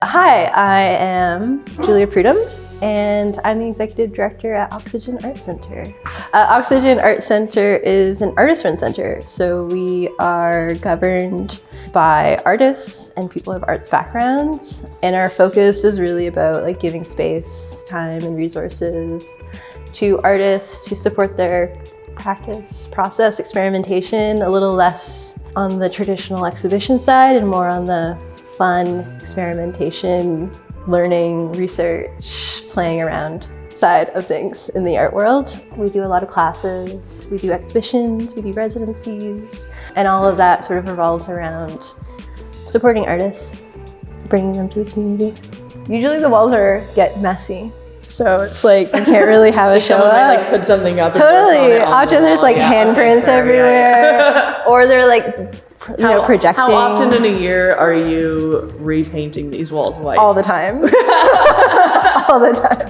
Hi, I am Julia Prudhomme, and I'm the executive director at Oxygen Art Center. Oxygen Art Center is an artist-run center, so we are governed by artists and people of arts backgrounds, and our focus is really about giving space, time, and resources to artists to support their practice, process, experimentation, a little less on the traditional exhibition side and more on the fun, experimentation, learning, research, playing around side of things in the art world. We do a lot of classes, we do exhibitions, we do residencies, and all of that sort of revolves around supporting artists, bringing them to the community. Usually the walls get messy. So it's you can't really have a show up. Might, put something up. Totally. Often there's handprints everywhere, or they're projecting. How often in a year are you repainting these walls white? All the time. All the time.